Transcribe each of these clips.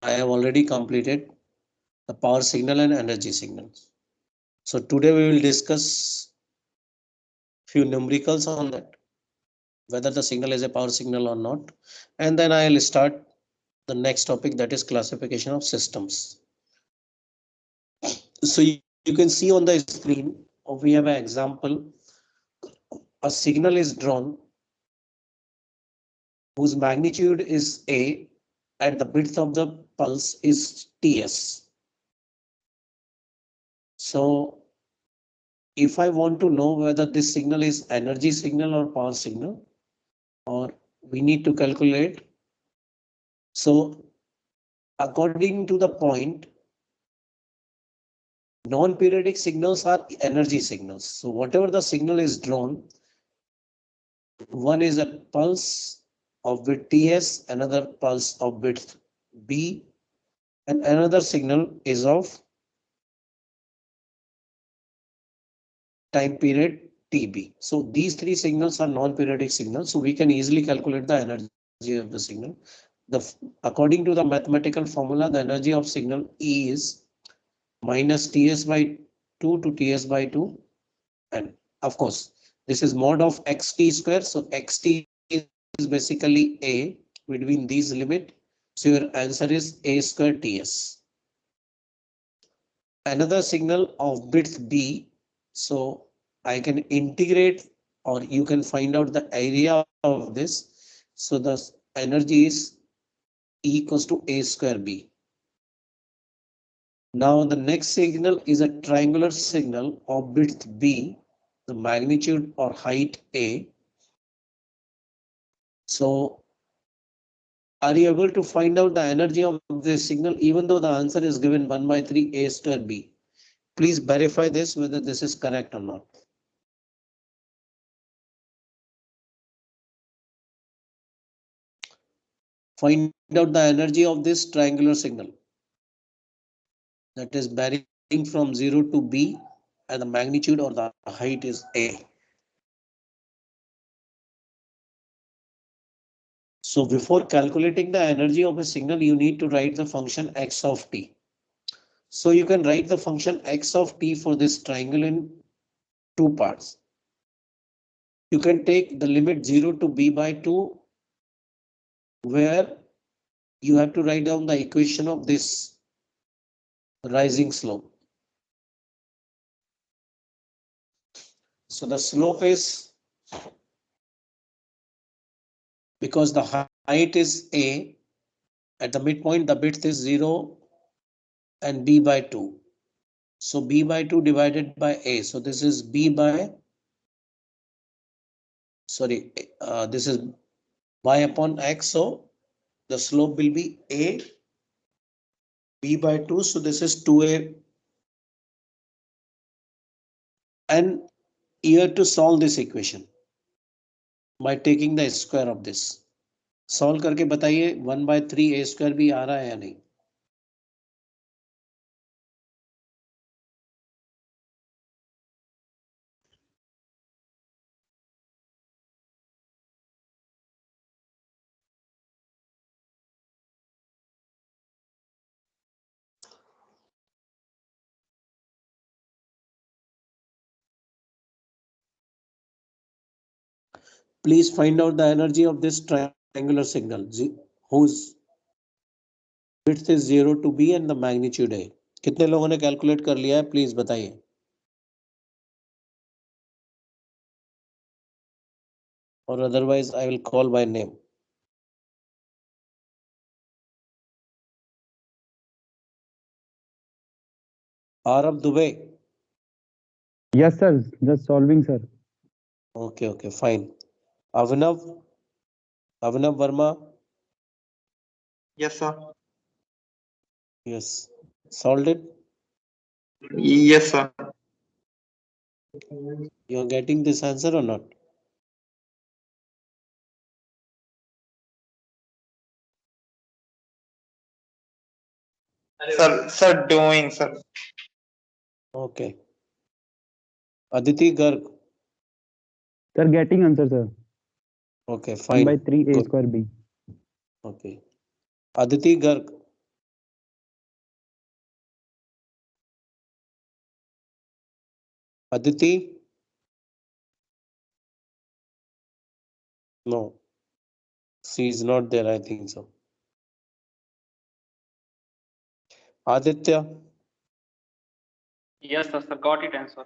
I have already completed the power signal and energy signal. So today we will discuss few numericals on that, whether the signal is a power signal or not. And then I'll start the next topic, that is classification of systems. So you can see on the screen, we have an example. A signal is drawn whose magnitude is A and the width of the pulse is Ts. So if I want to know whether this signal is energy signal or power signal, or we need to calculate. So according to the point, non-periodic signals are energy signals. So whatever the signal is drawn, one is a pulse of width Ts, another pulse of width B, and another signal is of time period TB. So these three signals are non-periodic signals. So we can easily calculate the energy of the signal. According to the mathematical formula, the energy of signal E is minus Ts by 2 to Ts by 2. And of course, this is mod of xt square. So xt is basically A between these limit. So your answer is A square Ts. Another signal of width B. So I can integrate, or you can find out the area of this. So the energy is E equals to A square B. Now the next signal is a triangular signal of width B, the magnitude or height A. So are you able to find out the energy of this signal, even though the answer is given 1 by 3 A square B? Please verify this, whether this is correct or not. Find out the energy of this triangular signal, that is varying from 0 to B, and the magnitude or the height is A. So before calculating the energy of a signal, you need to write the function x of t. So you can write the function x of t for this triangle in two parts. You can take the limit 0 to b by 2, where you have to write down the equation of this rising slope. So the slope is, because the height is A, at the midpoint the width is 0 and b by 2. So b by 2 divided by A. So this is b by, sorry, this is y upon x. So the slope will be A b by 2. So this is 2A. And you have to solve this equation by taking the square of this. Solve करके बताइए 1 by 3 A square भी आ रहा है या नहीं? Please find out the energy of this triangular signal whose width is 0 to B and the magnitude A. कितने लोगों ने कैलकुलेट कर लिया है, प्लीज बताइए. Or otherwise I will call by name. Arav Dubey. Yes, sir. Just solving, sir. Okay, fine. Avinav Verma. Yes, sir. Yes. Solved it. Yes, sir. You are getting this answer or not? Sir, doing, sir. Okay. Aditi Garg. Sir, getting answer, sir. Okay, 1 fine. by 3 A Good. square B. Okay. Aditi Garg. Aditi? No. She is not there, I think so. Aditya? Yes, sir, got it answer.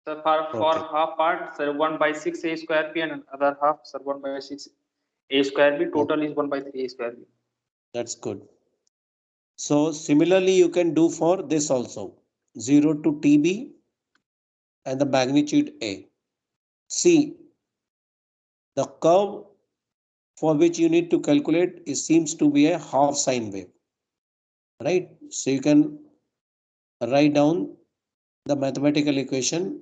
Sir, for Okay. half part, sir, 1 by 6 a square b and other half, sir, 1 by 6 a square b. Total is 1 by 3 a square b. That's good. So similarly, you can do for this also. 0 to TB and the magnitude A. See, the curve for which you need to calculate it seems to be a half sine wave, right? So you can write down the mathematical equation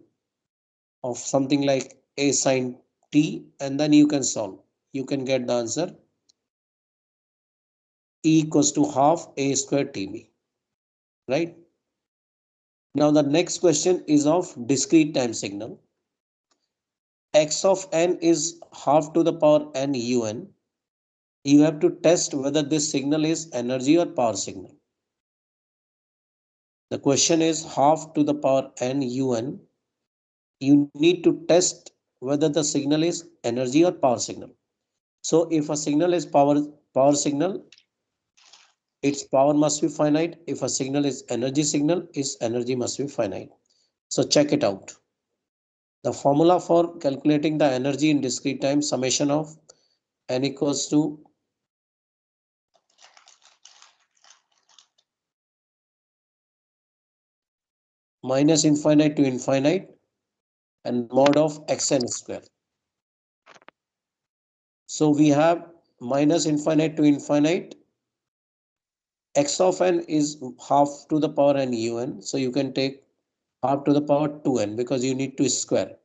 of something like a sine t, and then you can solve. You can get the answer E equals to half a square TB, right? Now the next question is of discrete time signal. X of n is half to the power n un. You have to test whether this signal is energy or power signal. The question is half to the power n un. You need to test whether the signal is energy or power signal. So if a signal is power signal, its power must be finite. If a signal is signal, its energy must be finite. So check it out. The formula for calculating the energy in discrete time, summation of n equals to minus infinite to infinite and mod of xn square. So we have minus infinite to infinite. X of n is half to the power n un. So you can take half to the power 2n because you need to square.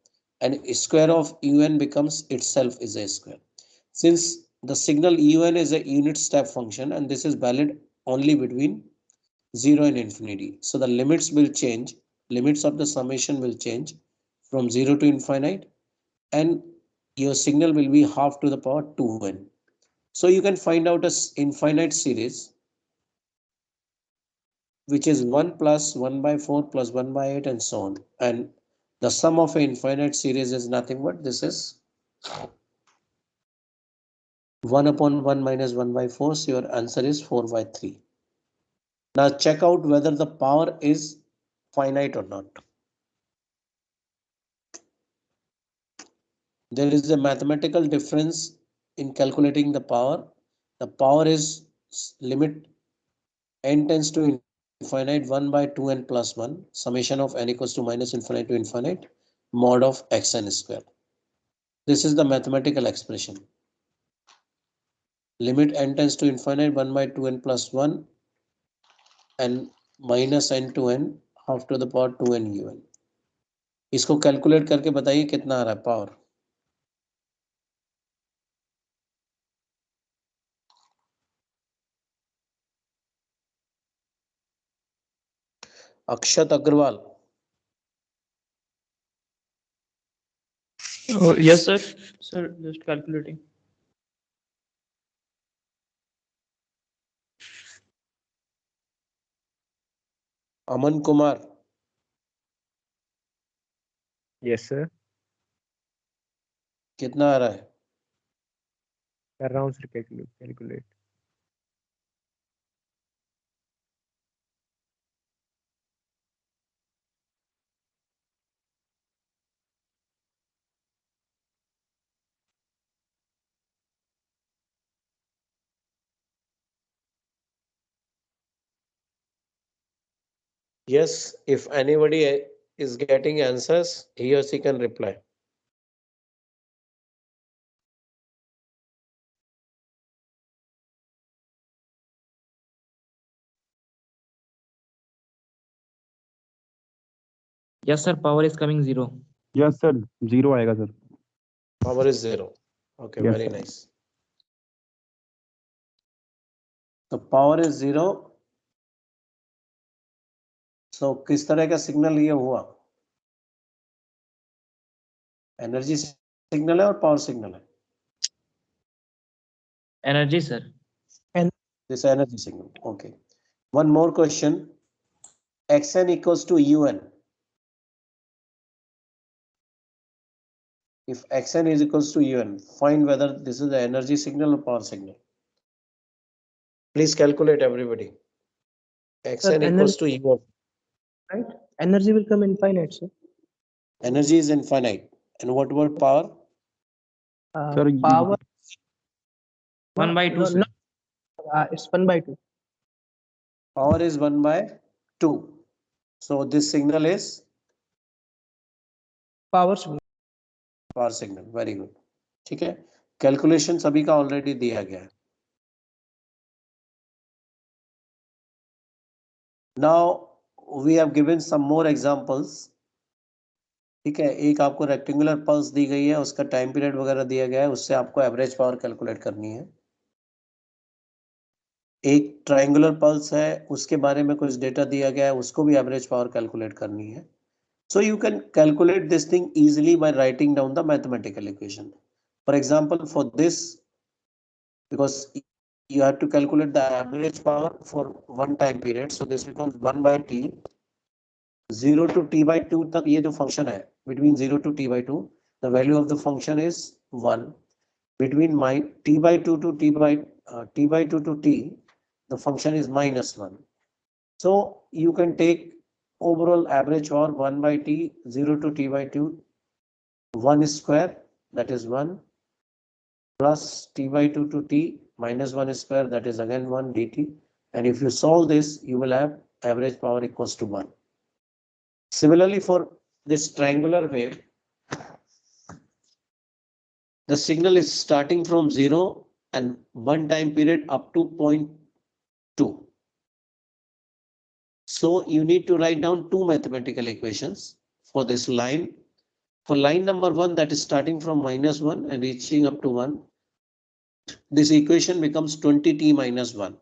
And square of un becomes itself is a square. Since the signal un is a unit step function and this is valid only between 0 and infinity. So the limits will change. Limits of the summation will change from 0 to infinite, and your signal will be half to the power 2n. So you can find out a infinite series which is 1 plus 1 by 4 plus 1 by 8 and so on. And the sum of an infinite series is nothing but this is 1 upon 1 minus 1 by 4. So your answer is 4 by 3. Now check out whether the power is finite or not. There is a mathematical difference in calculating the power. The power is limit n tends to infinite 1 by 2n plus 1 summation of n equals to minus infinite to infinite mod of xn square. This is the mathematical expression. Limit n tends to infinite 1 by 2n plus 1 and minus n to n half to the power 2n un. इसको calculate करके बताइए कितना आ रहा है power. Akshat Agarwal. Oh, yes, sir. Sir, just calculating. Aman Kumar. Yes sir. कितना आ रहा है? कर रहा हूँ sir calculate. Yes, if anybody is getting answers, he or she can reply. Yes, sir. Power is coming 0. Yes sir 0 आएगा sir. Power is 0. Okay, Yes, very sir. nice. The power is 0. So किस तरह का signal ये हुआ? Energy signal है और power signal है. Energy, sir. This energy signal. Okay. One more question. Xn equals to un. If xn is equals to un, find whether this is the energy signal or power signal. Please calculate, everybody. Xn equals to un. Right? Energy will come infinite, sir. Energy is infinite. And what about power? Sir, Power. 1 by 2, sir. It's 1/2. Power is 1 by 2. So this signal is Power signal. power signal. Very good. ठीक है, calculation सभी का already दिया गया है. Now we have given some more examples. ठीक है, एक आपको रेक्टेंगुलर पल्स दी गई है, उसका टाइम पीरियड वगैरह दिया गया है, उससे आपको एवरेज पावर कैलकुलेट करनी है. एक ट्रायंगुलर पल्स है, उसके बारे में कुछ डेटा दिया गया है, उसको भी एवरेज पावर कैलकुलेट करनी है. So you can calculate this thing easily by writing down the mathematical equation. For example, for this, because you have to calculate the average power for one time period, so this becomes 1 by t, 0 to t by 2 तक ये जो function है, between 0 to t by 2, the value of the function is 1. Between t by 2 to t by 2 to t, the function is -1. So you can take overall average power 1 by t, 0 to t by 2, 1 square, that is 1, plus t by 2 to t minus 1 square, that is again 1 dt. And if you solve this, you will have average power equals to 1. Similarly, for this triangular wave, the signal is starting from 0 and one time period up to 0.2. So you need to write down two mathematical equations for this line. For line number 1, that is starting from -1 and reaching up to 1, this equation becomes 20t minus 1.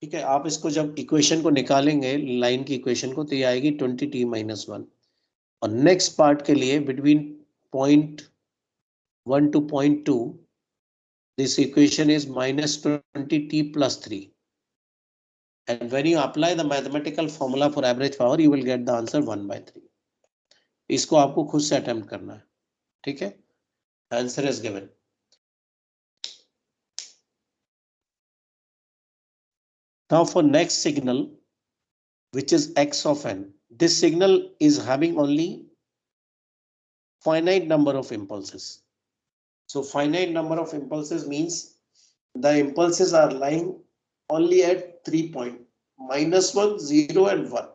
ठीक है, आप इसको जब equation को निकालेंगे line की equation को, तो ये आएगी 20t minus 1. और नेक्स्ट पार्ट के लिए between 0.1 to 0.2, this equation is -20t plus 3. And when you apply the mathematical formula for average power, you will get the answer 1 by 3. इसको आपको खुद से अटेम्प्ट करना है. ठीक है, answer is given. Now for next signal, which is x of n, this signal is having only finite number of impulses. So finite number of impulses means the impulses are lying only at 3 points, -1, 0 and 1.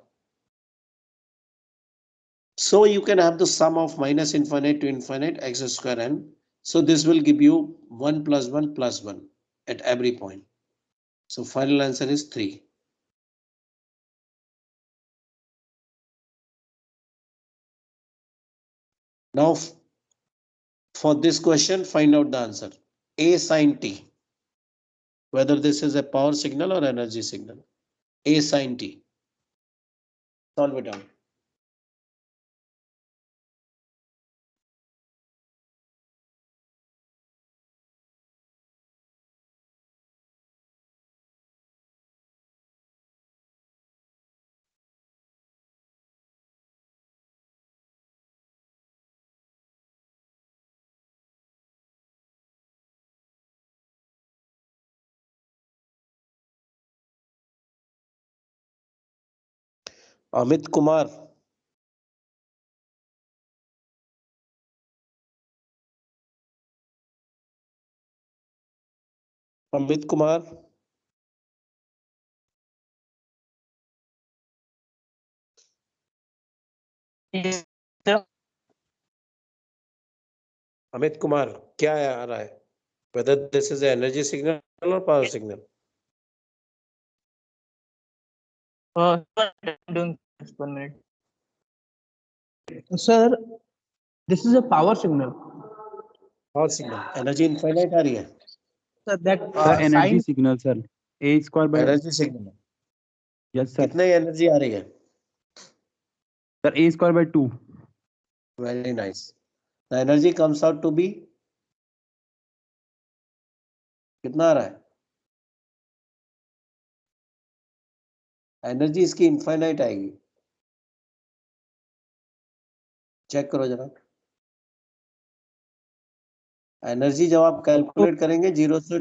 So you can have the sum of minus infinite to infinite x square n. So this will give you 1 plus 1 plus 1 at every point. So final answer is 3. Now for this question, find out the answer. A sin t, whether this is a power signal or energy signal. A sin t. Solve it out. Amit Kumar. Amit Kumar. Amit Kumar, क्या आ रहा है? Whether this is an energy signal or power signal? Doing just 1 minute. Sir, this is a power signal. Power signal. Energy infinite आ रही है. Sir, that sir, energy sine. signal, sir. A square by. Energy signal. Yes, sir. कितने energy आ रही है? Sir, A square by 2. Very nice. The energy comes out to be कितना आ रहा है? Energy इसकी इनफाइनाइट आएगी. चेक करो जरा. एनर्जी जब आप कैलकुलेट करेंगे 0 से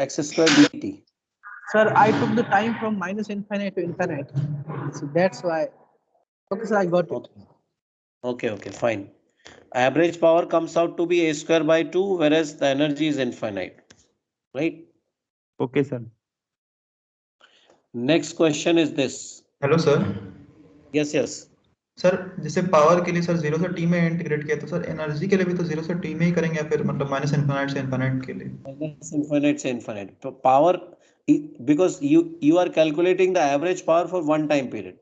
x square dt. Sir, I took the time from minus infinite to infinite. So that's why. Okay, sir, I got it. Okay, fine. Average power comes out to be a square by 2, whereas the energy is infinite, right? Okay, sir. Next question is this. Hello sir Yes. Sir जैसे power के लिए sir 0 से t में integrate किया तो sir energy के लिए भी तो 0 से t में ही करेंगे या फिर मतलब माइनस इनफिनिट से इनफिनिट के लिए Minus infinite से infinite. So power, because you are calculating the average power for one time period.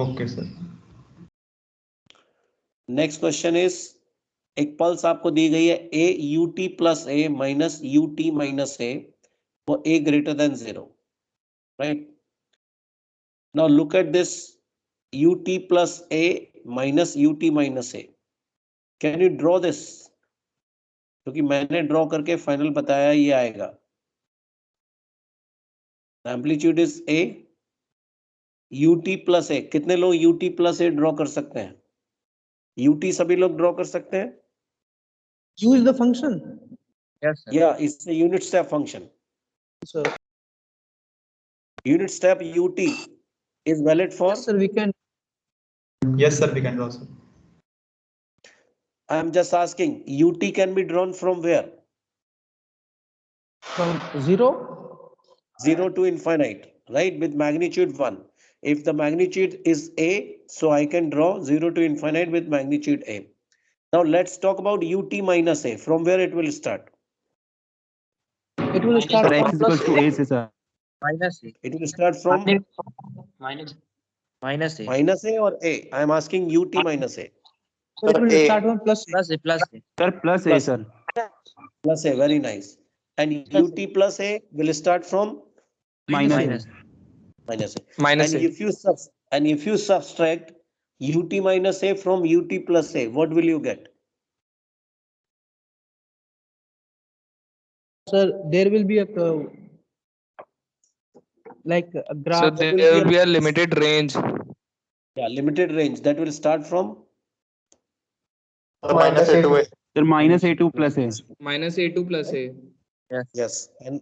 Okay sir Next question is, एक पल्स आपको दी गई है a ut plus a minus ut minus a for a greater than 0, right? Now look at this ut plus a minus ut minus a. Can you draw this? क्योंकि मैंने draw करके final बताया ये आएगा. Amplitude is a, ut plus a. कितने लोग ut plus a draw कर सकते हैं? ut सभी लोग ड्रॉ कर सकते हैं? Use the function. Yes, sir. Yeah, it's a unit step function. Sir, Unit step ut is valid for. yes, sir, we can. Yes sir we can draw sir I am just asking, ut can be drawn from where? From 0. 0 to infinite, right? With magnitude 1. If the magnitude is a, so I can draw 0 to infinite with magnitude a. Now let's talk about ut minus a. From where it will start? It will start Sir, from x plus equals to a से sir. Minus a. It will start from Minus a. minus a or a. I am asking ut minus a. So it will A. start from plus. Plus a. Plus a. Sir, plus a Plus. sir. Plus a, very nice. And ut plus a will start from Minus a. Minus. minus a. Minus And a. if you subtract ut minus a from ut plus a, what will you get? Sir, there will be a curve. Like a So graph. there will be a limited range. Yeah, limited range that will start from minus a to a. Sir, minus a2 plus a. Minus A2 plus A. Yes. yes. And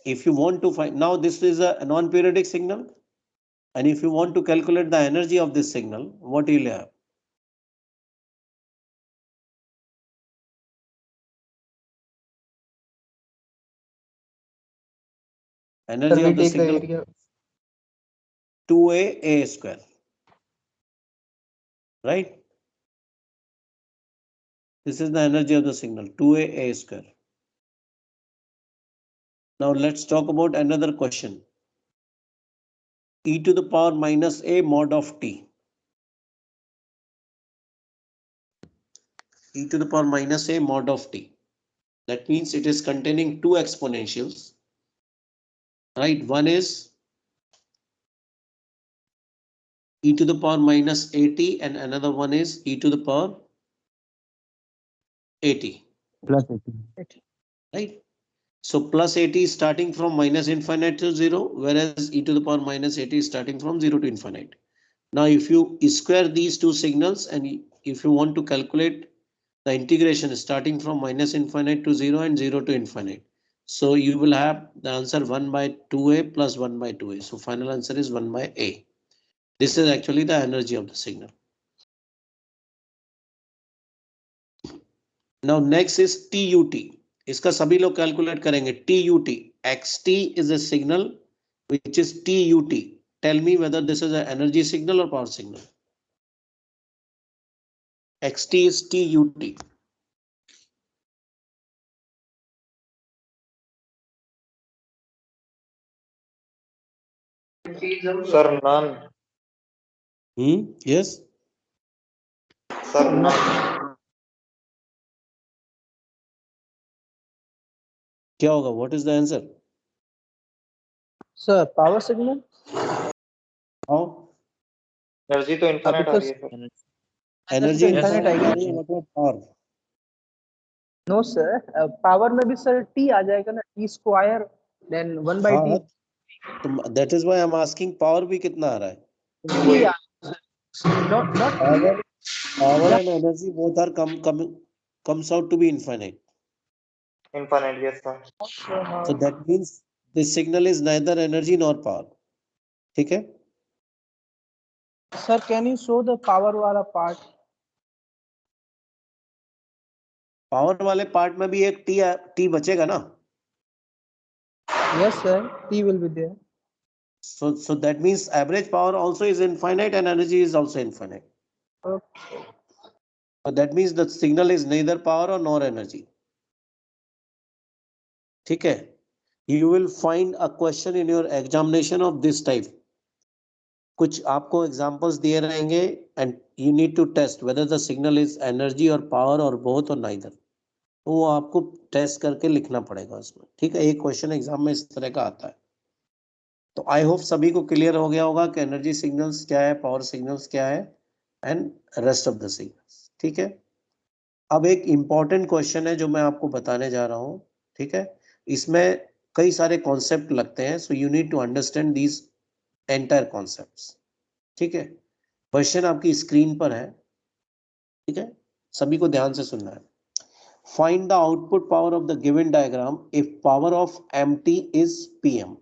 if you want to find, now this is a non-periodic signal, and if you want to calculate the energy of this signal, what you'll have? Energy of the signal 2a a square, right? This is the energy of the signal 2a a square. Now let's talk about another question. E to the power minus a mod of t. E to the power minus a mod of t. That means it is containing two exponentials, right? One is e to the power minus at and another one is e to the power at, Plus a. right? So plus at is starting from minus infinite to 0, whereas e to the power minus at is starting from 0 to infinite. Now if you square these two signals and if you want to calculate the integration starting from minus infinite to 0 and 0 to infinite, so you will have the answer 1 by 2a plus 1 by 2a. So final answer is 1 by a. This is actually the energy of the signal. Now next is TUT. इसका सभी लोग calculate करेंगे. TUT. XT is a signal which is TUT. Tell me whether this is an energy signal or power signal. XT is TUT. Sir, none. Yes. Sir, none. क्या होगा? What is the answer? Sir, power signal. How? Energy to infinite आ रही है sir. Energy Yes, infinite I uh guess. रही है, what about power? No, sir. Power में भी sir t आ जाएगा ना, t square then 1 by t. हाँ, तो that is why I'm asking power भी कितना आ रहा है? T uh- Not Power and energy both are comes out to be infinite. Infinite, yes, sir. So that means this signal is neither energy nor power. ठीक है? Sir, can you show the power वाला part? Power वाले part में भी एक T बचेगा ना? Yes, sir. T will be there. So that means average power also is infinite and energy is also infinite. Okay. So that means the signal is neither power or nor energy. ठीक है? You will find a question in your examination of this type. कुछ आपको examples दिए रहेंगे and you need to test whether the signal is energy or power or both or neither. तो वो आपको test करके लिखना पड़ेगा उसमें. ठीक है? एक क्वेश्चन एग्जाम में इस तरह का आता है. तो आई होप सभी को क्लियर हो गया होगा कि एनर्जी सिग्नल्स क्या है, पावर सिग्नल्स क्या है and rest of the signals. ठीक है? अब एक इंपॉर्टेंट क्वेश्चन है जो मैं आपको बताने जा रहा हूं. ठीक है? इसमें कई सारे कॉन्सेप्ट लगते हैं, so you need to understand these entire concepts. ठीक है? क्वेश्चन आपकी स्क्रीन पर है. ठीक है? सभी को ध्यान से सुनना है. Find the output power of the given diagram if power of MT is PM.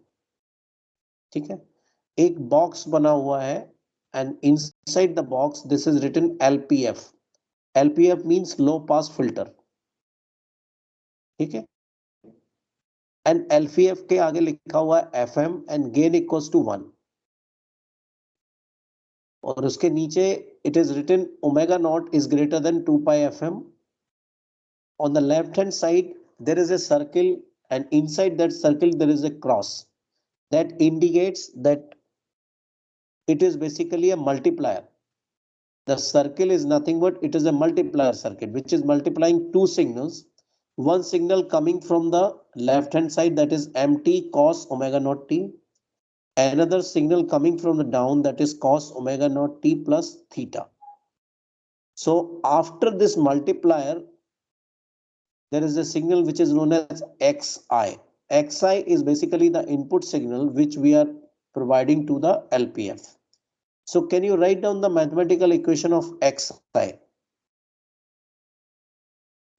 ठीक है? एक बॉक्स बना हुआ है and inside the box this is written LPF. LPF means low pass filter. ठीक है? and LPF के आगे लिखा हुआ है FM and gain equals to 1. और उसके नीचे it is written omega naught is greater than 2 pi FM. On the left hand side there is a circle and inside that circle there is a cross that indicates that it is basically a multiplier. The circle is nothing but it is a multiplier circuit which is multiplying two signals. One signal coming from the left hand side that is mt cos omega naught t. Another signal coming from the down that is cos omega naught t plus theta. So after this multiplier, there is a signal which is known as xi. Xi is basically the input signal which we are providing to the LPF. So can you write down the mathematical equation of xi?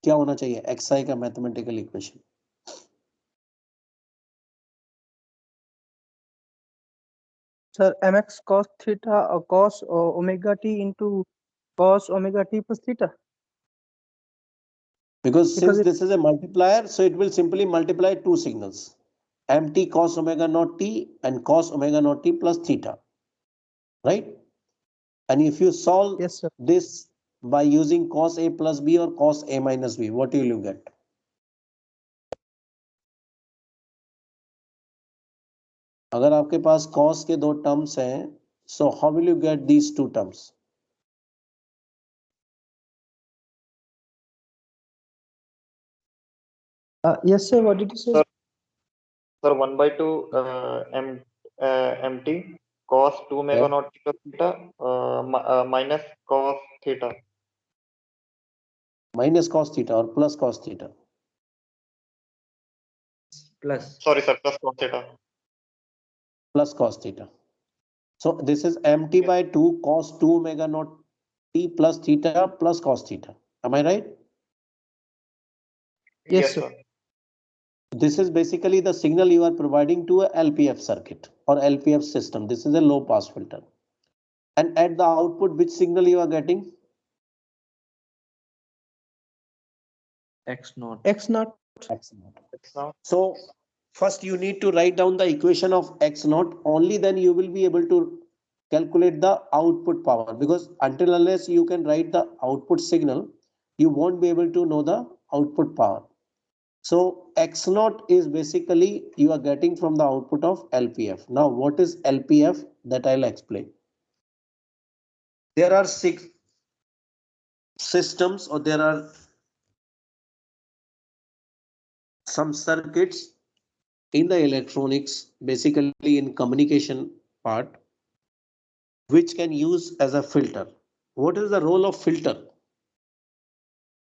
क्या होना चाहिए xi का mathematical equation? Sir, mx cos theta or cos omega t into cos omega t plus theta. Because since it- this is a multiplier, so it will simply multiply two signals, mt cos omega naught t and cos omega naught t plus theta, right? And if you solve Yes, sir. this by using cos a plus b or cos a minus b, what will you get? अगर आपके पास cos के दो terms हैं, so how will you get these two terms? Yes, sir. What did you say? Sir, 1 by 2 mt cos 2 omega naught t plus theta minus cos theta. Minus cos theta or plus cos theta? Plus. Sorry, sir, plus cos theta. Plus cos theta. So this is mt by 2 cos 2 omega naught t plus theta plus cos theta. Am I right? Yes, sir. This is basically the signal you are providing to a LPF circuit or LPF system. This is a low pass filter. And at the output, which signal you are getting? X naught. X naught. X naught. X naught. So first you need to write down the equation of X naught. Only then you will be able to calculate the output power, because until unless you can write the output signal, you won't be able to know the output power. So X naught is basically you are getting from the output of LPF. Now what is LPF? That I'll explain. There are 6 systems, or there are some circuits in the electronics, basically in communication part, which can use as a filter. What is the role of filter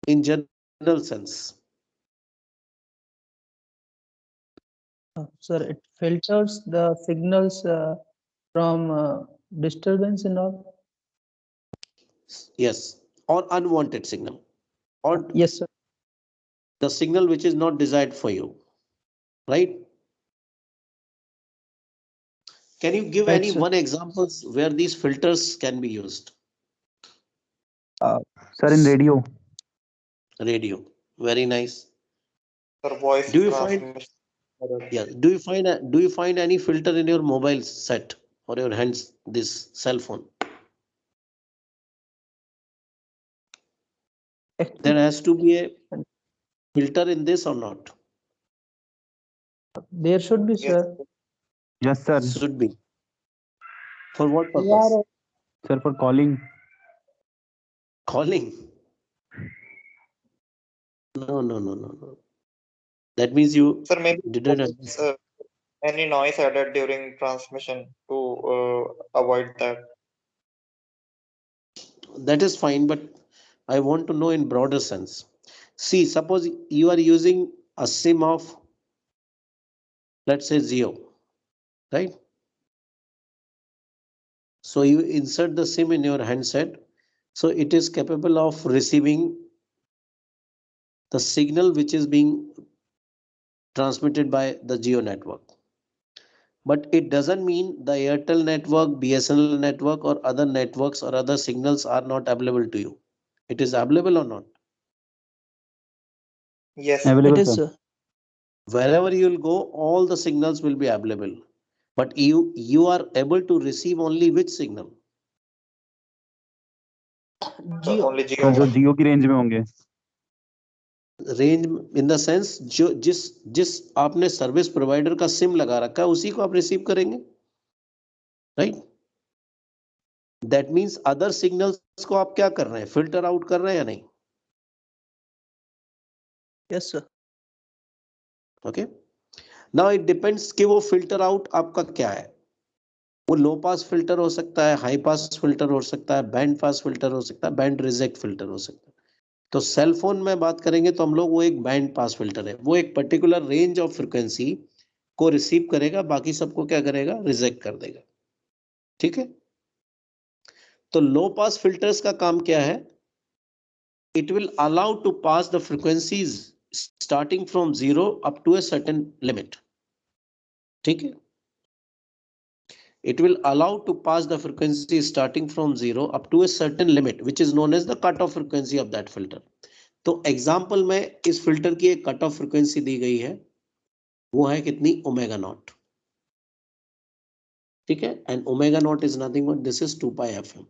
in general sense? Sir, it filters the signals from disturbance and all. Yes, or unwanted signal, or Yes, sir. the signal which is not desired for you, right? Can you give Right, any sir. one examples where these filters can be used? Sir, in radio. Radio, very nice. Sir, voice Do you find, transmission. yeah, do you find any filter in your mobile set or your hands, this cell phone? There has to be a filter in this or not? There should be, Yes, sir. Yes, sir. Should be. For what purpose? Yeah. Sir, for calling. Calling? No. That means you sir, maybe didn't understand. any noise added during transmission to avoid that. That is fine, but I want to know in broader sense. See, suppose you are using a SIM of, let's say, Jio, right? So you insert the SIM in your handset. So it is capable of receiving the signal which is being transmitted by the Jio network. But it doesn't mean the Airtel network, BSNL network, or other networks or other signals are not available to you. It is available or not? Yes, Available, It is, sir. sir. Wherever you will go, all the signals will be available. But you are able to receive only which signal? sir, Geo. only sir Jio जो one. जियो की range में होंगे. Range in the sense जो जिस आपने service provider का SIM लगा रखा है उसी को आप रिसीव करेंगे, right? That means other signals को आप क्या कर रहे हैं, फिल्टर आउट कर रहे हैं या नहीं? Yes, sir. Okay, now it depends कि वो फिल्टर आउट आपका क्या है. वो लो पास फिल्टर हो सकता है, हाई पास फिल्टर हो सकता है, बैंड पास फिल्टर हो सकता है, बैंड रिजेक्ट फिल्टर हो सकता है. तो सेल फोन में बात करेंगे तो हम लोग वो एक बैंड पास फिल्टर है, वो एक पर्टिकुलर रेंज ऑफ फ्रिक्वेंसी को रिसीव करेगा, बाकी सबको क्या करेगा, रिजेक्ट कर देगा. ठीक है, तो लो पास फिल्टर्स का काम क्या है? It will allow to pass the frequencies starting from 0 up to a certain limit. ठीक है, it will allow to pass the frequency starting from 0 up to a certain limit which is known as the cutoff frequency of that filter. तो example में इस filter की एक cut off frequency दी गई है, वो है कितनी, ओमेगा नॉट. ठीक है, and omega naught is nothing but this is 2 pi FM.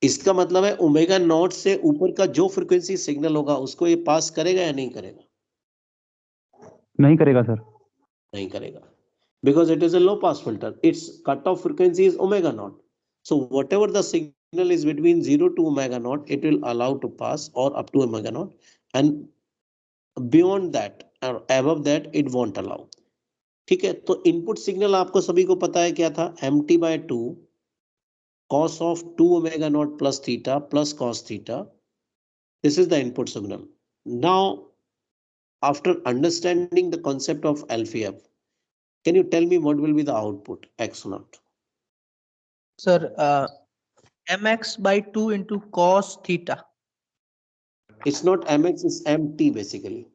इसका मतलब है ओमेगा नॉट से ऊपर का जो फ्रीक्वेंसी सिग्नल होगा उसको ये पास करेगा या नहीं करेगा? नहीं करेगा सर. नहीं करेगा, because it is a low pass filter. Its cutoff frequency is omega naught. So whatever the signal is between 0 to omega naught, it will allow to pass, or up to omega naught, and beyond that or above that it won't allow. ठीक है, तो input signal आपको सभी को पता है क्या था, mt/2 cos of 2 omega naught plus theta plus cos theta. This is the input signal. Now after understanding the concept of LFF, can you tell me what will be the output x naught? Sir, mx by 2 into cos theta. It's not mx, it's mt basically.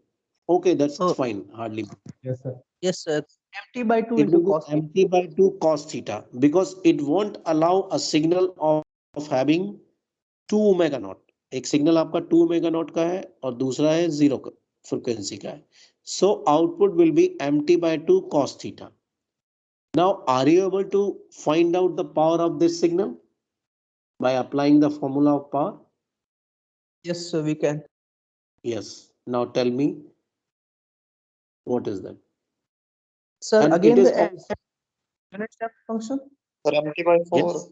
Okay, that's Oh. fine, hardly. Yes, sir. Yes, sir. mt by 2 It into will be cos theta. mt/2 cos theta because it won't allow a signal of having 2 omega naught. एक signal आपका 2 omega naught का है और दूसरा है 0 frequency का है. So output will be mt/2 cos theta. Now are you able to find out the power of this signal by applying the formula of power? Yes, sir, we can. Yes. Now tell me, what is that? Sir, And again it is the also, unit step function. sir, mt/4. yes.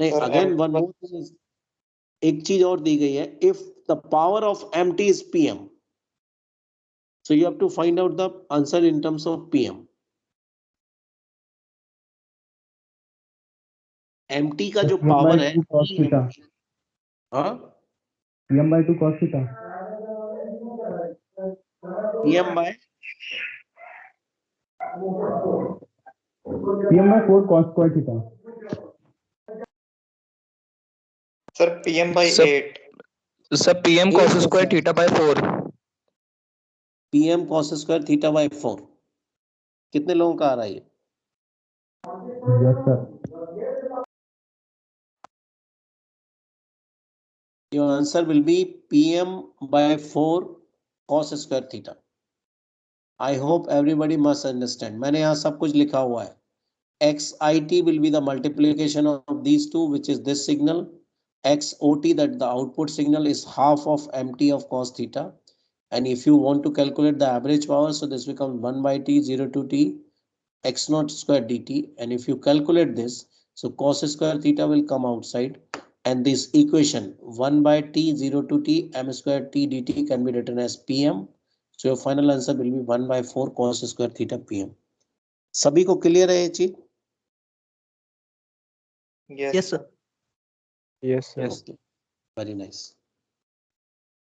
नहीं, Sir, again mt one more thing is, एक चीज और दी गई है, if the power of mt is pm, so you have to find out the answer in terms of pm. mt का जो power है, हाँ, pm/2 cos theta. pm by pm/4 cos square theta. Sir, PM by Sir, 8. Sir, PM cos 8 square theta by 4. PM cos square theta by 4. कितने लोगों का आ रहा है ये? Yes, sir. Your answer will be PM by 4 cos square theta. I hope everybody must understand. मैंने यहाँ सब कुछ लिखा हुआ है. XIT will be the multiplication of these two, which is this signal. XOT, that the output signal, is half of MT of cos theta. And if you want to calculate the average power, so this becomes 1 by T 0 to T x naught square dt. And if you calculate this, so cos square theta will come outside. And this equation 1 by T 0 to T m square T dt can be written as PM. So your final answer will be 1 by 4 cos square theta PM. सभी को clear है ये चीज? Yes. Yes, sir. Yes, sir. Okay, very nice.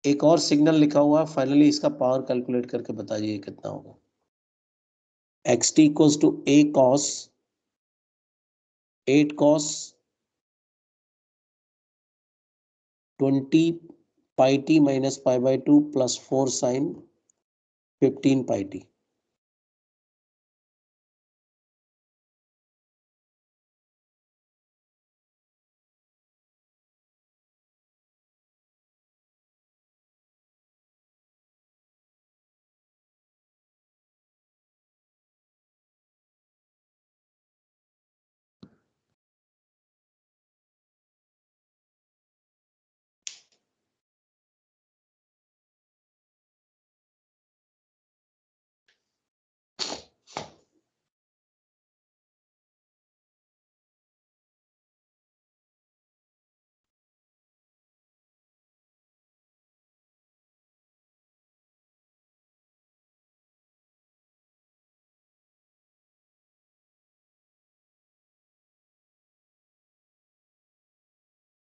एक और signal लिखा हुआ है. फाइनली इसका पावर कैलकुलेट करके बताइए कितना होगा. xt equals to a cos 8 cos 20 pi t minus pi by 2 plus 4 sin 15 pi t.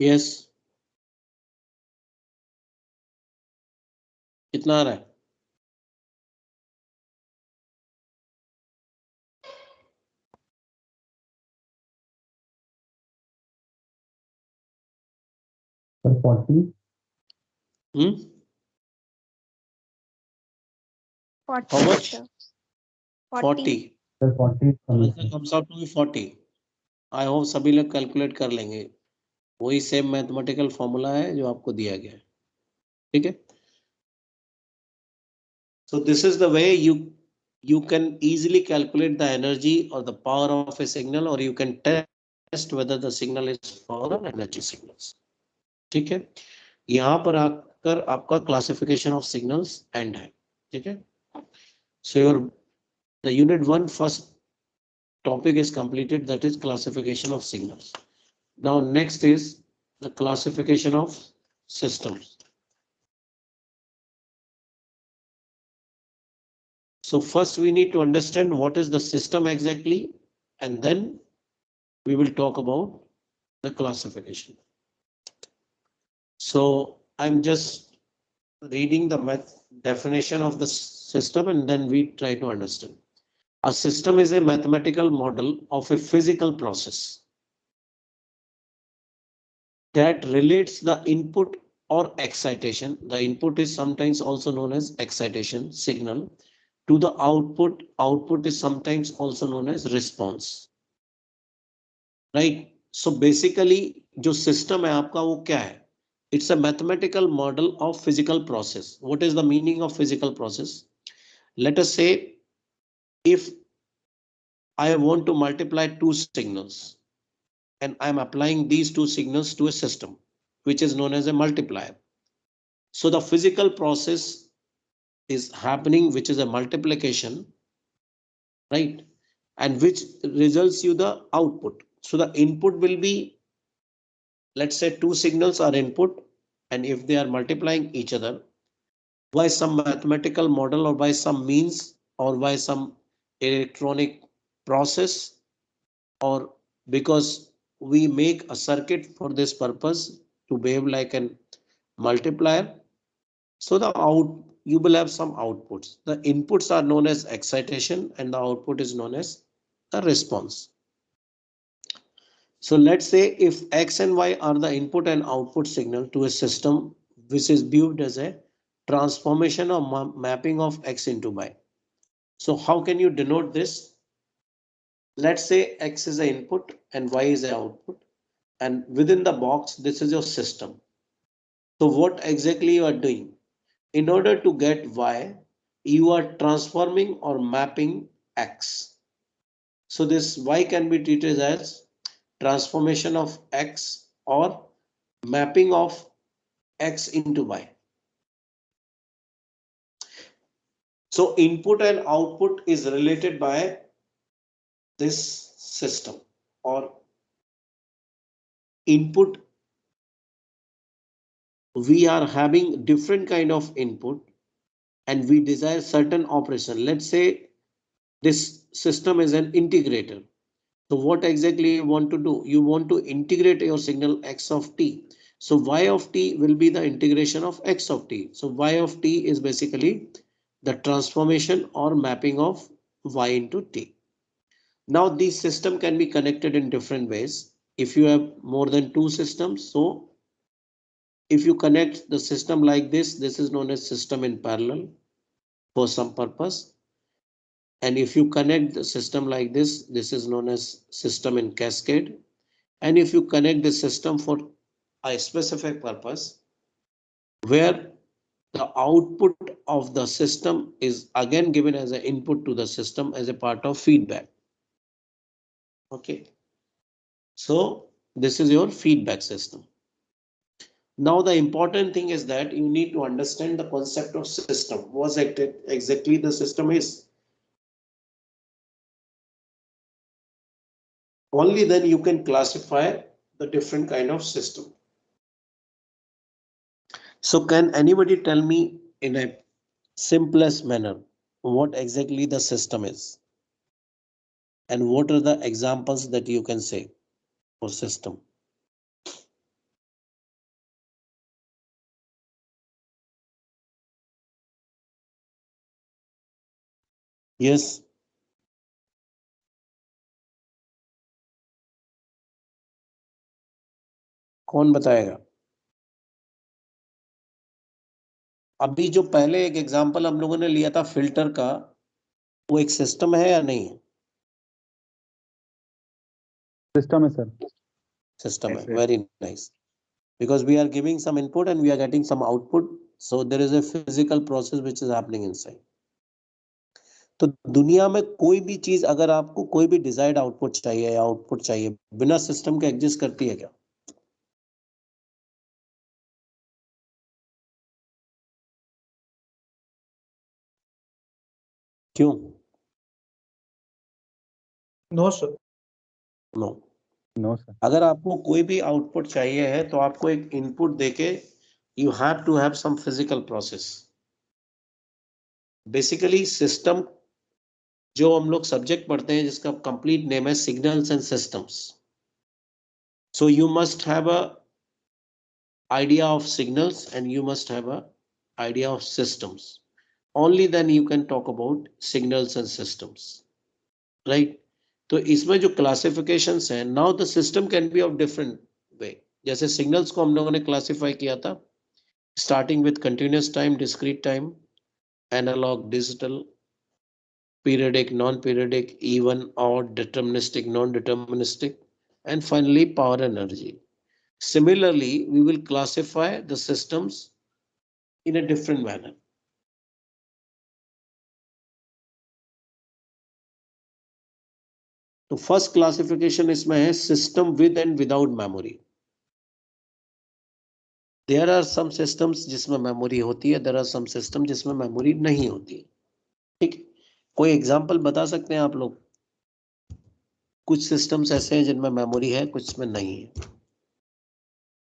Yes, कितना आ रहा है? Sir, 40. How much? 40. Sir, 40 is coming. Answer comes out to be 40. I hope सभी लोग कैलकुलेट कर लेंगे. वही सेम मैथमेटिकल फॉर्मूला है जो आपको दिया गया है. ठीक है. So this is the way you can easily calculate the energy or the power of a signal, or you can test whether the signal is power or energy signals. ठीक है. यहाँ पर आकर आपका क्लासिफिकेशन ऑफ सिग्नल्स एंड है. ठीक है. So the unit 1 first topic is completed, that is classification of signals. Now next is the classification of systems. So first we need to understand what is the system exactly, and then we will talk about the classification. So I'm just reading the definition of the system and then we try to understand. A system is a mathematical model of a physical process that relates the input or excitation. The input is sometimes also known as excitation signal to the output. Output is sometimes also known as response. Right? So basically जो system है आपका वो क्या है? It's a mathematical model of physical process. What is the meaning of physical process? Let us say if I want to multiply two signals and I'm applying these two signals to a system which is known as a multiplier. So the physical process is happening, which is a multiplication, right? And which results you the output. So the input will be, let's say two signals are input, and if they are multiplying each other by some mathematical model or by some means or by some electronic process, or because we make a circuit for this purpose to behave like an multiplier. So the you will have some outputs. The inputs are known as excitation and the output is known as the response. So let's say if X and Y are the input and output signal to a system which is viewed as a transformation or mapping of X into Y. So how can you denote this? Let's say X is the input and Y is the output, and within the box, this is your system. So what exactly you are doing? In order to get Y, you are transforming or mapping X. So this Y can be treated as transformation of X or mapping of X into Y. So input and output is related by this system, or input. We are having different kind of input and we desire certain operation. Let's say this system is an integrator. So what exactly you want to do? You want to integrate your signal X of t. So Y of t will be the integration of X of t. So Y of t is basically the transformation or mapping of Y into t. Now this system can be connected in different ways. If you have more than two systems, so if you connect the system like this is known as system in parallel for some purpose. And if you connect the system like this is known as system in cascade. And if you connect the system for a specific purpose, where the output of the system is again given as an input to the system as a part of feedback. Okay. So this is your feedback system. Now the important thing is that you need to understand the concept of system. What exactly the system is. Only then you can classify the different kind of system. So can anybody tell me in a simplest manner what exactly the system is? And what are the examples that you can say for system? Yes. कौन बताएगा? अभी जो पहले एक example हम लोगों ने लिया था फिल्टर का, वो एक सिस्टम है या नहीं? सिस्टम है सर. System है. Very nice. Because we are giving some input and we are getting some output, so there is a physical process which is happening inside. तो दुनिया में कोई भी चीज अगर आपको कोई भी डिजायर्ड आउटपुट चाहिए या आउटपुट चाहिए, बिना सिस्टम के एग्जिस्ट करती है क्या? क्यों? No, sir. No. No sir. अगर आपको कोई भी आउटपुट चाहिए है तो आपको एक इनपुट देके you have to have some physical process. Basically system जो हम लोग सब्जेक्ट पढ़ते हैं जिसका कंप्लीट नेम है signals and systems. So you must have a idea of signals and you must have a idea of systems. Only then you can talk about signals and systems, right? तो इसमें जो classifications हैं, now the system can be of different way. जैसे signals को हम लोगों ने classify किया था starting with continuous time, discrete time, analog, digital, periodic, non-periodic, even, odd, deterministic, non-deterministic, and finally power energy. Similarly, we will classify the systems in a different manner. तो first classification इसमें है system with and without memory. There are some systems जिसमें memory होती है, there are some system जिसमें memory नहीं होती. ठीक, कोई एग्जांपल बता सकते हैं आप लोग? कुछ सिस्टम्स ऐसे हैं जिनमें मेमोरी है, कुछ में नहीं है.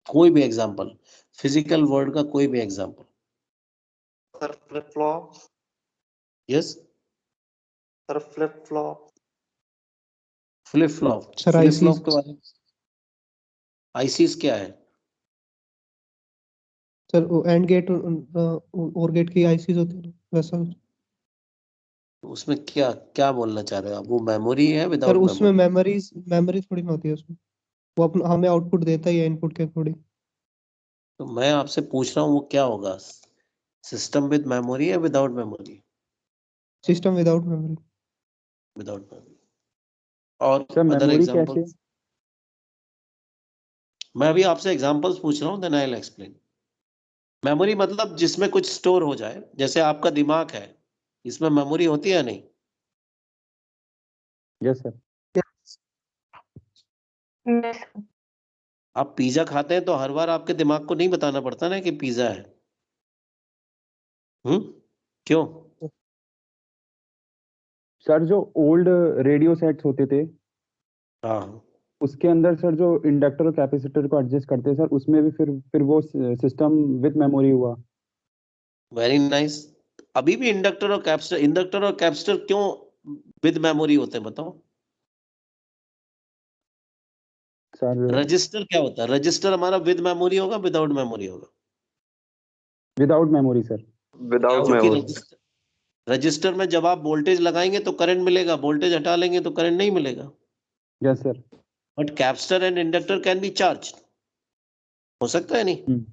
कोई भी एग्जांपल, फिजिकल वर्ल्ड का कोई भी example. Sir flip flop. Yes. Sir flip flop. Flip flop. Sir, flip ICs. Flop के बारे में आईसीस क्या है? सर वो एंड गेट और गेट की आईसीज होती है वैसा. उसमें क्या क्या बोलना चाह रहे हो आप? वो मेमोरी है सर विदाउट उसमें मेमोरी? मेमोरी थोड़ी ना होती है उसमें. वो अपना हमें आउटपुट देता ही है इनपुट के अकॉर्डिंग। तो मैं आपसे पूछ रहा हूँ वो क्या होगा, सिस्टम विद मेमोरी या without memory? System without memory. Without memory. और सर अदर मेमोरी कैसे? एग्जांपल? मैं अभी आपसे एग्जांपल्स पूछ रहा हूँ, then I will explain. Memory मतलब जिसमें कुछ स्टोर हो जाए, जैसे आपका दिमाग है, इसमें मेमोरी होती है या नहीं? Yes sir. आप पिज्जा खाते हैं तो हर बार आपके दिमाग को नहीं बताना पड़ता ना कि पिज्जा है। क्यों? सर जो ओल्ड रेडियो सेट्स होते थे हाँ, उसके अंदर सर जो इंडक्टर और कैपेसिटर को एडजस्ट करते हैं सर, उसमें भी फिर वो सिस्टम विद मेमोरी हुआ। Very nice. अभी भी इंडक्टर और कैपेसिटर क्यों विद मेमोरी होते हैं बताओ? सर रजिस्टर क्या होता है? रजिस्टर हमारा विद मेमोरी होगा, विदाउट मेमोरी होगा? Without memory sir. विदाउट क्योंकि मेमोरी। रजिस्टर में जब आप वोल्टेज लगाएंगे तो करंट मिलेगा, वोल्टेज हटा लेंगे तो करंट नहीं मिलेगा। Yes sir. But capacitor and inductor can be charge, हो सकता है नहीं?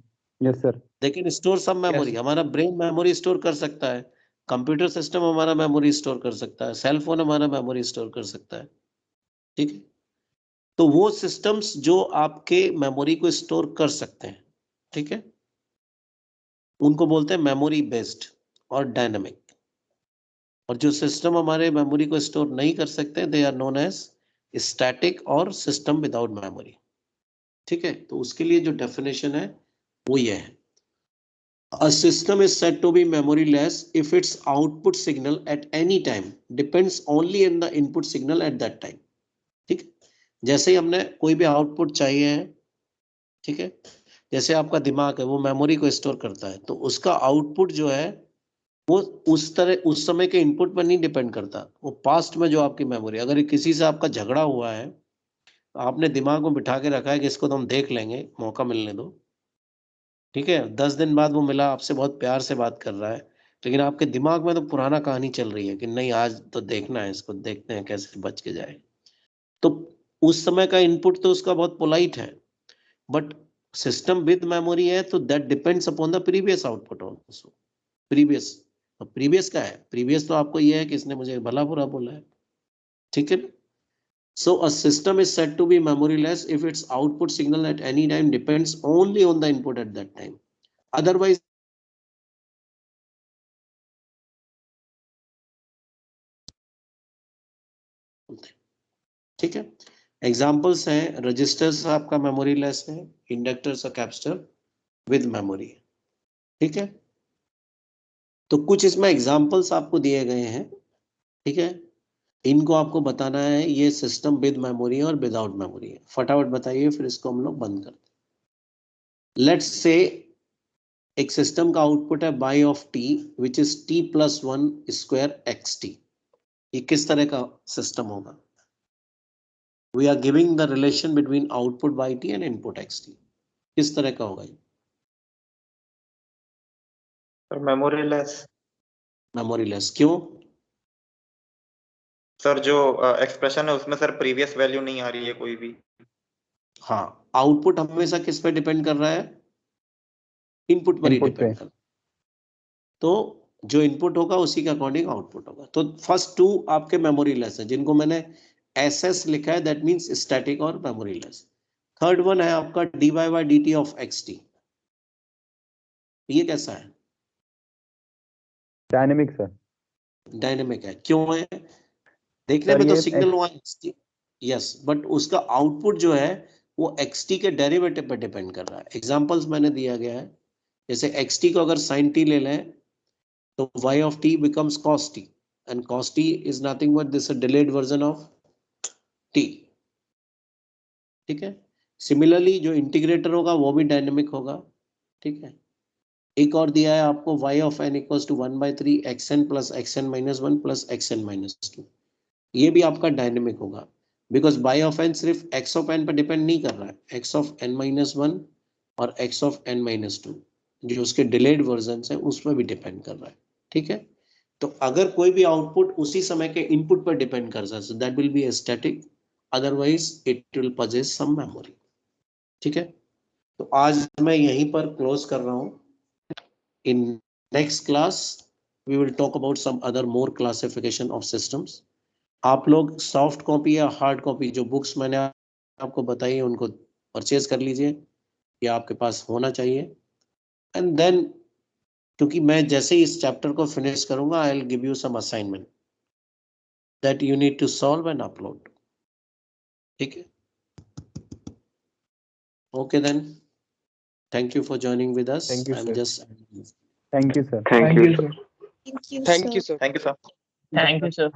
Yes sir. लेकिन स्टोर सब मेमोरी, हमारा ब्रेन मेमोरी स्टोर कर सकता है, कंप्यूटर सिस्टम हमारा मेमोरी स्टोर कर सकता है, सेल फोन हमारा मेमोरी स्टोर कर सकता है। ठीक है, तो वो सिस्टम्स जो आपके मेमोरी को स्टोर कर सकते हैं, ठीक है, उनको बोलते हैं मेमोरी बेस्ड और डायनामिक। और जो सिस्टम हमारे मेमोरी को स्टोर नहीं कर सकते, they are known as static और सिस्टम विदाउट मेमोरी। ठीक है, तो उसके लिए जो डेफिनेशन है वो ये है, a system is said to be memoryless if its output signal at any time depends only on the input signal at that time। ठीक है, जैसे ही हमने कोई भी आउटपुट चाहिए है, ठीक है, जैसे आपका दिमाग है वो मेमोरी को स्टोर करता है, तो उसका आउटपुट जो है वो उस तरह उस समय के इनपुट पर नहीं डिपेंड करता, वो पास्ट में जो आपकी मेमोरी, अगर किसी से आपका झगड़ा हुआ है, आपने दिमाग में बिठा के रखा है कि इसको तो हम देख लेंगे, मौका मिलने दो, ठीक है, 10 दिन बाद वो मिला, आपसे बहुत प्यार से बात कर रहा है, लेकिन आपके दिमाग में तो पुराना कहानी चल रही है कि नहीं आज तो देखना है, इसको देखते हैं कैसे बच के जाए। तो उस समय का इनपुट तो उसका बहुत पोलाइट है, बट सिस्टम विद मेमोरी है तो that depends upon the previous output also. Previous का है, प्रीवियस तो आपको ये है कि इसने मुझे भला बुरा बोला है। ठीक है, so a system is said to be memoryless if its output signal at any time depends only on the input at that time, otherwise ठीक है। एग्जांपल्स हैं, रजिस्टर्स आपका मेमोरी लेस है, इंडक्टर्स और कैपेसिटर विद मेमोरी है। ठीक है, तो कुछ इसमें एग्जांपल्स आपको दिए गए हैं, ठीक है, इनको आपको बताना है ये सिस्टम विद मेमोरी है और विदाउट मेमोरी है। फटाफट बताइए, फिर इसको हम लोग बंद करते हैं। लेट्स से एक सिस्टम का आउटपुट है by of T which is t+1 square x T. ये किस तरह का सिस्टम होगा? We are giving the relation between output by t and input xt. किस तरह का होगा ये? Memory less. मेमोरी लेस क्यों? सर जो एक्सप्रेशन है उसमें सर प्रीवियस वैल्यू नहीं आ रही है कोई भी। हाँ, आउटपुट हमेशा किस पे डिपेंड कर रहा है? इनपुट पर ही इनपुट पे। डिपेंड कर, तो जो इनपुट होगा उसी के अकॉर्डिंग आउटपुट होगा। तो फर्स्ट टू आपके मेमोरी लेस है, जिनको मैंने एसएस लिखा है, दैट मींस स्टैटिक और मेमोरी लेस। थर्ड वन है आपका dy by dt of xt। ये कैसा है? Dynamic sir. डायनेमिक है, क्यों है? देखने सर में तो ये सिग्नल हुआ यस, बट उसका आउटपुट जो है वो xt के डेरिवेटिव पर डिपेंड कर रहा है। एग्जांपल्स मैंने दिया गया है, जैसे xt को अगर sin t ले लें तो y of t becomes cos t and cos t is nothing but this a delayed version of t। ठीक है, सिमिलरली जो इंटीग्रेटर होगा वो भी डायनेमिक होगा। ठीक है, एक और दिया है आपको y of n equals to 1/3 xn plus xn minus 1 plus xn minus 2। ये भी आपका डायनेमिक होगा, बिकॉज y ऑफ n सिर्फ x ऑफ n पर डिपेंड नहीं कर रहा है, x ऑफ n-1 और x ऑफ n-2 जो उसके डिलेड वर्जन है उस पर भी डिपेंड कर रहा है। ठीक है, तो अगर कोई भी आउटपुट उसी समय के इनपुट पर डिपेंड कर सकता है, that will be static otherwise it will possess some memory. ठीक है, तो आज मैं यहीं पर क्लोज कर रहा हूँ. In next class we will talk about some other more classification of systems. आप लोग सॉफ्ट कॉपी या हार्ड कॉपी जो बुक्स मैंने आपको बताई है उनको परचेज कर लीजिए, या आपके पास होना चाहिए. एंड देन क्योंकि मैं जैसे ही इस चैप्टर को फिनिश करूंगा, I will give you some assignment that you need to solve and upload. ठीक है, okay then, thank you for joining with us. Thank you, I am sir. Just Thank you, sir. Thank you, sir. Thank you, Thank you, sir. sir. Thank you, sir.